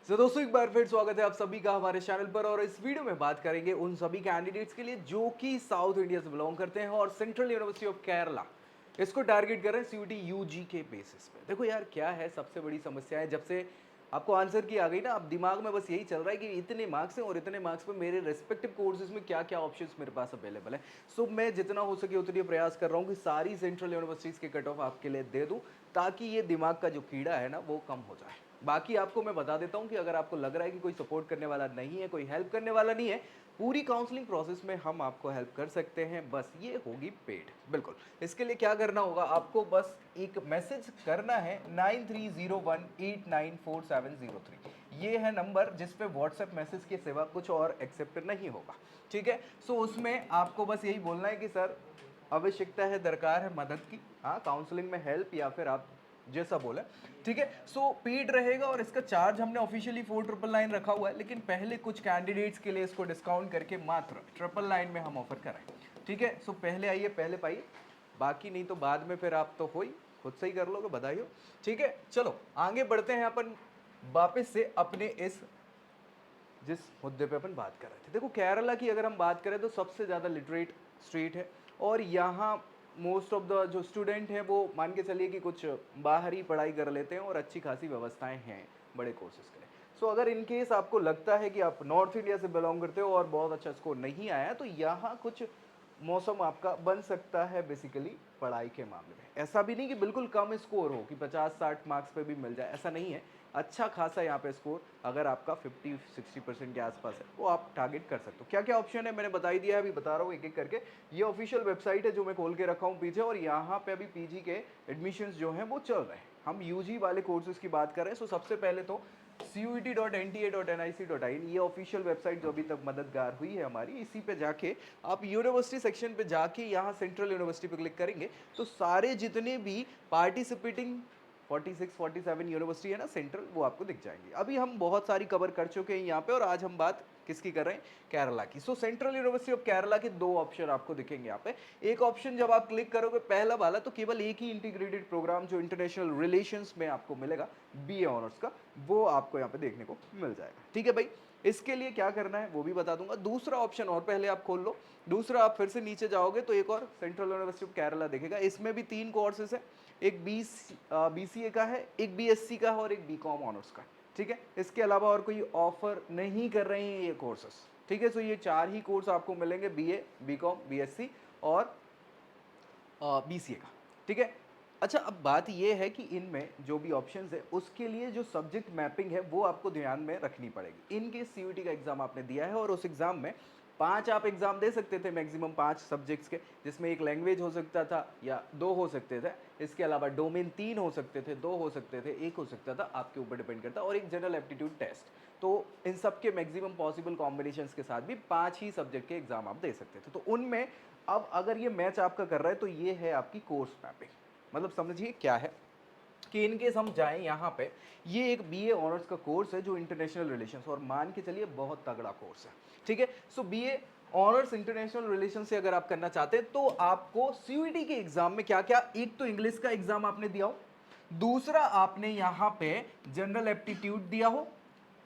दोस्तों एक बार फिर स्वागत है आप सभी का हमारे चैनल पर। और इस वीडियो में बात करेंगे उन सभी कैंडिडेट्स के लिए जो कि साउथ इंडिया से बिलोंग करते हैं और सेंट्रल यूनिवर्सिटी ऑफ केरला इसको टारगेट कर रहे हैं सीयूटी यूजी के बेसिस पे। देखो यार, क्या है सबसे बड़ी समस्या है, जब से आपको आंसर की आ गई ना, अब दिमाग में बस यही चल रहा है कि इतने मार्क्स हैं और इतने मार्क्स पे मेरे रेस्पेक्टिव कोर्सेज में क्या क्या ऑप्शंस मेरे पास अवेलेबल है। सो मैं जितना हो सके उतनी प्रयास कर रहा हूँ कि सारी सेंट्रल यूनिवर्सिटीज़ के कट ऑफ आपके लिए दे दूँ, ताकि ये दिमाग का जो कीड़ा है ना वो कम हो जाए। बाकी आपको मैं बता देता हूं कि अगर आपको लग रहा है कि कोई सपोर्ट करने वाला नहीं है, कोई हेल्प करने वाला नहीं है, पूरी काउंसलिंग प्रोसेस में हम आपको हेल्प कर सकते हैं, बस ये होगी पेड। बिल्कुल, इसके लिए क्या करना होगा, आपको बस एक मैसेज करना है 9301894703। ये है नंबर जिस पे व्हाट्सएप मैसेज के सिवा कुछ और एक्सेप्ट नहीं होगा। ठीक है, सो उसमें आपको बस यही बोलना है कि सर आवश्यकता है, दरकार है मदद की, हाँ काउंसलिंग में हेल्प, या फिर आप जैसा बोले। ठीक है, सो पेड रहेगा और इसका चार्ज हमने ऑफिशियली 4999 रखा हुआ है, लेकिन पहले कुछ कैंडिडेट्स के लिए इसको डिस्काउंट करके मात्र 999 में हम ऑफर कर रहे हैं। ठीक है, सो पहले आइए पहले पाइए, बाकी नहीं तो बाद में फिर आप तो हो ही, खुद से ही कर लोगे, बधाई हो। ठीक है, चलो आगे बढ़ते हैं अपन वापस से अपने इस जिस मुद्दे पे अपन बात कर रहे थे। देखो केरला की अगर हम बात करें तो सबसे ज़्यादा लिटरेट स्टेट है, और यहाँ मोस्ट ऑफ द जो स्टूडेंट हैं वो मान के चलिए कि कुछ बाहर ही पढ़ाई कर लेते हैं और अच्छी खासी व्यवस्थाएं हैं बड़े कोर्सेज के लिए। सो अगर इन केस आपको लगता है कि आप नॉर्थ इंडिया से बिलोंग करते हो और बहुत अच्छा स्कोर नहीं आया, तो यहाँ कुछ मौसम आपका बन सकता है बेसिकली पढ़ाई के मामले में। ऐसा भी नहीं कि बिल्कुल कम स्कोर हो कि 50-60 मार्क्स पे भी मिल जाए, ऐसा नहीं है। अच्छा खासा यहाँ पे स्कोर अगर आपका 50-60% के आसपास है वो आप टारगेट कर सकते हो। क्या क्या ऑप्शन है मैंने बता ही दिया है, अभी बता रहा हूँ एक एक करके। ये ऑफिशियल वेबसाइट है जो मैं खोल के रखा हूँ पीछे, और यहाँ पे अभी पीजी के एडमिशन्स जो हैं वो चल रहे हैं। हम यूजी वाले कोर्सेज की बात कर रहे हैं। सो सबसे पहले तो CUET.NTA.nic.in ये ऑफिशियल वेबसाइट जो अभी तक मददगार हुई है हमारी, इसी पे जाके आप यूनिवर्सिटी सेक्शन पे जाके यहाँ सेंट्रल यूनिवर्सिटी पे क्लिक करेंगे तो सारे जितने भी पार्टिसिपेटिंग 46-47 यूनिवर्सिटी है ना सेंट्रल, वो आपको दिख जाएंगी। अभी हम बहुत सारी कवर कर चुके हैं यहाँ पे, और आज हम बात किसकी कर रहे हैं, केरला की। सो सेंट्रल यूनिवर्सिटी ऑफ केरला के दो ऑप्शन आपको दिखेंगे यहाँ पे। एक ऑप्शन जब आप क्लिक करोगे पहला वाला, तो केवल एक ही इंटीग्रेटेड प्रोग्राम जो इंटरनेशनल रिलेशंस में आपको मिलेगा, बीए ऑनर्स का, वो आपको यहाँ पे देखने को मिल जाएगा। ठीक है भाई, इसके लिए क्या करना है वो भी बता दूंगा। दूसरा ऑप्शन और पहले आप खोल लो, दूसरा आप फिर से नीचे जाओगे तो एक और सेंट्रल यूनिवर्सिटी ऑफ केरला दिखेगा। इसमें भी 3 कोर्सेज है, एक बीसीए का है, एक बीएससी का है और एक बीकॉम ऑनर्स का। ठीक है, इसके अलावा और कोई ऑफर नहीं कर रहे हैं ये कोर्सेस। ठीक है, सो ये 4 ही कोर्स आपको मिलेंगे, बीए, बीकॉम, बीएससी और बीसीए का। ठीक है, अच्छा अब बात यह है कि इनमें जो भी ऑप्शंस है उसके लिए जो सब्जेक्ट मैपिंग है वो आपको ध्यान में रखनी पड़ेगी। इनके सीयूटी का एग्जाम आपने दिया है और उस एग्जाम में 5 आप एग्जाम दे सकते थे, मैक्सिमम 5 सब्जेक्ट्स के, जिसमें एक लैंग्वेज हो सकता था या 2 हो सकते थे। इसके अलावा डोमेन 3 हो सकते थे, 2 हो सकते थे, 1 हो सकता था, आपके ऊपर डिपेंड करता, और एक जनरल एप्टीट्यूड टेस्ट। तो इन सब के मैक्सिमम पॉसिबल कॉम्बिनेशंस के साथ भी 5 ही सब्जेक्ट के एग्जाम आप दे सकते थे। तो उनमें अब अगर ये मैच आपका कर रहा है तो ये है आपकी कोर्स मैपिंग। मतलब समझिए क्या है कि इनकेस हम जाएं यहाँ पे, ये एक बीए ऑनर्स का कोर्स है जो इंटरनेशनल रिलेशंस, और मान के चलिए बहुत तगड़ा कोर्स है। ठीक है, सो बीए ऑनर्स इंटरनेशनल रिलेशन से अगर आप करना चाहते हैं तो आपको सीयूईटी के एग्जाम में क्या क्या, एक तो इंग्लिश का एग्जाम आपने दिया हो, दूसरा आपने यहाँ पे जनरल एप्टीट्यूड दिया हो,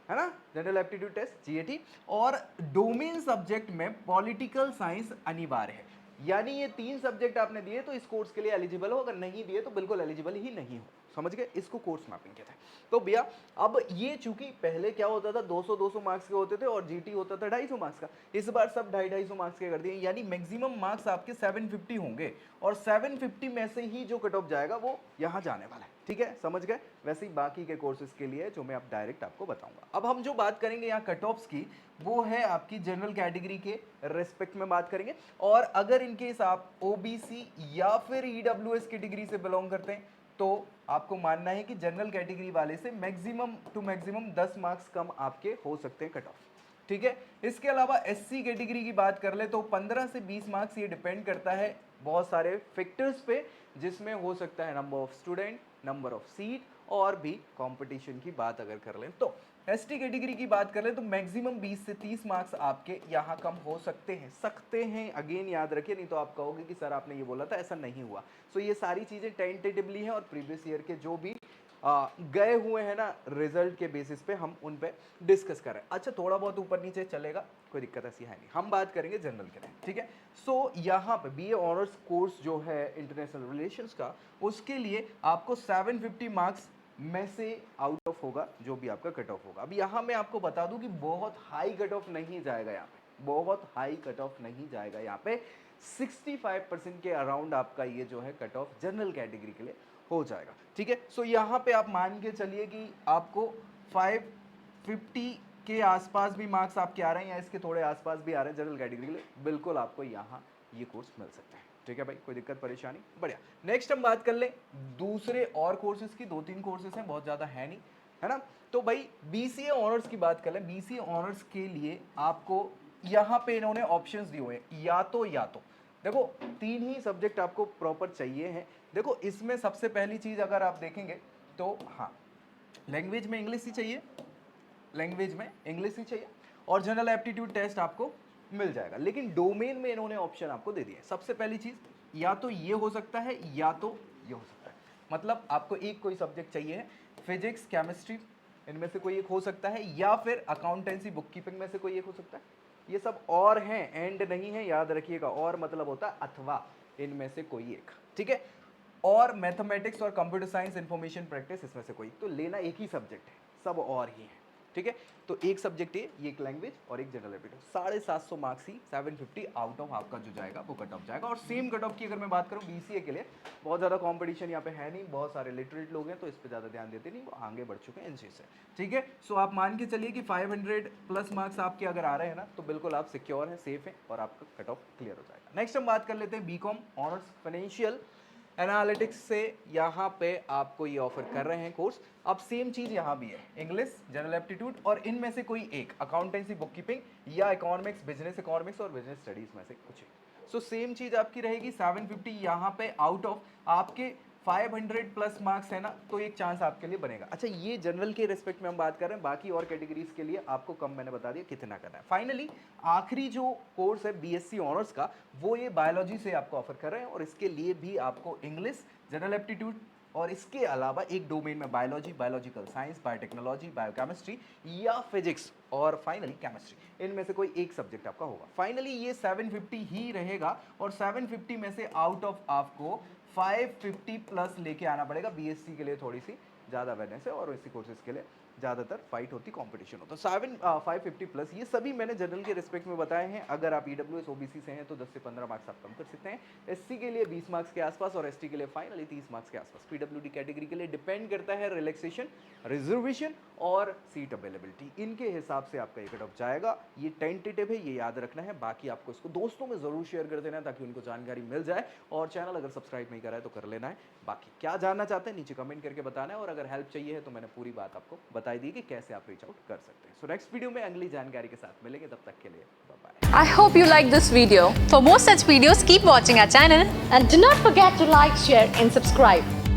है ना, जनरल एप्टीट्यूड टेस्ट जीएटी, और डोमेन सब्जेक्ट में पॉलिटिकल साइंस अनिवार्य है। यानी ये 3 सब्जेक्ट आपने दिए तो इस कोर्स के लिए एलिजिबल हो, अगर नहीं दिए तो बिल्कुल एलिजिबल ही नहीं हो। समझ गए, इसको कोर्स मैपिंग कहते हैं। तो भैया अब ये चूंकि पहले क्या होता था, 200-200 मार्क्स के होते थे और जीटी होता था 250 मार्क्स का, इस बार सब 250-250 मार्क्स के कर दिए, यानी मैक्सिमम मार्क्स आपके 750 होंगे, और 750 में से ही जो कट ऑफ जाएगा वो यहाँ जाने वाला है। ठीक है, समझ गए। वैसे ही बाकी के कोर्सेज के लिए जो मैं अब डायरेक्ट आपको बताऊंगा। अब हम जो बात करेंगे यहाँ कट ऑफ्स की, वो है आपकी जनरल कैटेगरी के रेस्पेक्ट में बात करेंगे, और अगर इनकेस आप ओबीसी या फिर ईडब्ल्यूएस कैटेगरी से बिलोंग करते हैं तो आपको मानना है कि जनरल कैटेगरी वाले से मैक्सिमम टू मैक्सिमम 10 मार्क्स कम आपके हो सकते हैं कट ऑफ। ठीक है, इसके अलावा एससी कैटेगरी की बात कर ले तो 15 से 20 मार्क्स, ये डिपेंड करता है बहुत सारे फैक्टर्स पे, जिसमें हो सकता है number of student, number of seat, और भी कंपटीशन की बात अगर कर लें तो। एसटी कैटेगरी की बात कर लें तो मैक्सिमम 20 से 30 मार्क्स आपके यहाँ कम हो सकते हैं, अगेन याद रखिए, नहीं तो आप कहोगे कि सर आपने ये बोला था, ऐसा नहीं हुआ। सो ये सारी चीज़ें टेंटेटिवली हैं, और प्रीवियस ईयर के जो भी गए हुए हैं ना रिजल्ट के बेसिस पे हम उन पे डिस्कस कर रहे हैं। अच्छा थोड़ा बहुत ऊपर नीचे चलेगा, कोई दिक्कत ऐसी है नहीं, हम बात करेंगे जनरल के लिए, ठीक है। सो यहाँ पे बीए ऑनर्स कोर्स जो है इंटरनेशनल रिलेशंस का, उसके लिए आपको 750 मार्क्स में से आउट ऑफ होगा जो भी आपका कट ऑफ होगा। अब यहाँ मैं आपको बता दूं कि बहुत हाई कट ऑफ नहीं जाएगा, यहाँ पे बहुत हाई कट ऑफ नहीं जाएगा, यहाँ पे 65% के अराउंड आपका ये जो है कट ऑफ जनरल कैटेगरी के लिए हो जाएगा, ठीक है। सो यहाँ पे आप मान के चलिए कि आपको 550 के आसपास भी मार्क्स आपके आ रहे हैं या इसके थोड़े आसपास भी आ रहे हैं जनरल कैटेगरी के लिए, बिल्कुल आपको यहाँ ये कोर्स मिल सकता है, ठीक है भाई, कोई दिक्कत परेशानी, बढ़िया। नेक्स्ट हम बात कर लें दूसरे और कोर्सेज की, 2-3 कोर्सेज हैं, बहुत ज़्यादा है नहीं, है ना। तो भाई बीसीए ऑनर्स की बात कर लें। बीसीए ऑनर्स के लिए आपको यहाँ पे इन्होंने ऑप्शंस दिए हुए हैं, या तो देखो 3 ही सब्जेक्ट आपको प्रॉपर चाहिए हैं। देखो इसमें सबसे पहली चीज़ अगर आप देखेंगे तो हाँ, लैंग्वेज में इंग्लिश ही चाहिए, लैंग्वेज में इंग्लिश ही चाहिए, और जनरल एप्टीट्यूड टेस्ट आपको मिल जाएगा। लेकिन डोमेन में इन्होंने ऑप्शन आपको दे दिए। सबसे पहली चीज़ या तो ये हो सकता है या तो ये हो सकता है, मतलब आपको एक कोई सब्जेक्ट चाहिए है, फिजिक्स केमिस्ट्री इनमें से कोई एक हो सकता है, या फिर अकाउंटेंसी बुक कीपिंग में से कोई एक हो सकता है। ये सब और हैं, एंड नहीं है, याद रखिएगा। और मतलब होता है अथवा, इनमें से कोई एक, ठीक है। और मैथमेटिक्स और कंप्यूटर साइंस इंफॉर्मेशन प्रैक्टिस, इसमें से कोई, तो लेना एक ही सब्जेक्ट है, सब और ही है, ठीक है। तो एक सब्जेक्ट ये एक लैंग्वेज और एक general aptitude, 750 marks he 750 out of आपका जो जाएगा वो कट ऑफ जाएगा। और सेम कट ऑफ की अगर मैं बात करूं बीसीए के लिए, बहुत ज़्यादा कंपटीशन यहाँ पे है नहीं, बहुत सारे लिटरेट लोग हैं तो इस पर ज़्यादा ध्यान देते नहीं, वो आगे बढ़ चुके हैं इन चीज़ से, ठीक है। सो आप मान के चलिए कि 500 प्लस मार्क्स आपके अगर आ रहे हैं ना, तो बिल्कुल आप सिक्योर हैं, सेफ हैं, और आपका कट ऑफ क्लियर हो जाएगा। नेक्स्ट हम बात कर लेते हैं बीकॉम ऑनर्स फाइनेंशियल एनालिटिक्स से। यहाँ पे आपको ये ऑफर कर रहे हैं कोर्स। अब सेम चीज़ यहाँ भी है, इंग्लिश, जनरल एप्टीट्यूड, और इनमें से कोई एक अकाउंटेंसी बुक कीपिंग या इकोनॉमिक्स, बिजनेस इकोनॉमिक्स और बिजनेस स्टडीज में से कुछ एक। सो सेम चीज़ आपकी रहेगी, 750 यहाँ पे आउट ऑफ आपके 500 प्लस मार्क्स है ना, तो एक चांस आपके लिए बनेगा। अच्छा ये जनरल के रिस्पेक्ट में हम बात कर रहे हैं, बाकी और कैटेगरीज के लिए आपको कम मैंने बता दिया कितना करना है। फाइनली आखिरी जो कोर्स है बीएससी ऑनर्स का, वो ये बायोलॉजी से आपको ऑफर कर रहे हैं, और इसके लिए भी आपको इंग्लिश, जनरल एप्टीट्यूड, और इसके अलावा एक डोमेन में biology, biological science, biotechnology, biochemistry या फिजिक्स, और फाइनली केमिस्ट्री, इनमें से कोई एक सब्जेक्ट आपका होगा। फाइनली ये 750 ही रहेगा, और 750 में से आउट ऑफ आपको 550 प्लस लेके आना पड़ेगा। बीएससी के लिए थोड़ी सी ज़्यादा अवेयरनेस है, और इसी कोर्सेज के लिए ज़्यादातर फाइट होती, कंपटीशन होता। 550 प्लस, ये सभी मैंने जनरल के रिस्पेक्ट में बताए हैं। अगर आप ईडब्ल्यूएस ओबीसी से हैं तो 10 से 15 मार्क्स आप कम कर सकते हैं, एससी के लिए 20 मार्क्स के आसपास, और एसटी के लिए फाइनली 30 मार्क्स के आसपास। पीडब्ल्यूडी कैटेगरी के लिए डिपेंड करता है रिलैक्सेशन, रिजर्वेशन और सीट अवेलेबिलिटी, इनके हिसाब से आपका ये कट ऑफ जाएगा। ये टेंटेटिव है, ये याद रखना है। बाकी आपको इसको दोस्तों में ज़रूर शेयर कर देना है ताकि उनको जानकारी मिल जाए, और चैनल अगर सब्सक्राइब नहीं करा है तो कर लेना है। बाकी क्या जानना चाहते हैं नीचे कमेंट करके बताना है, और अगर हेल्प चाहिए है तो मैंने पूरी बात आपको बताई दी कि कैसे आप रीच आउट कर सकते हैं। सो नेक्स्ट वीडियो में अगली जानकारी के साथ मिलेंगे, तब तक के लिए bye bye. I hope you like this video. For more such videos, keep watching our channel And do not forget to like, share and subscribe.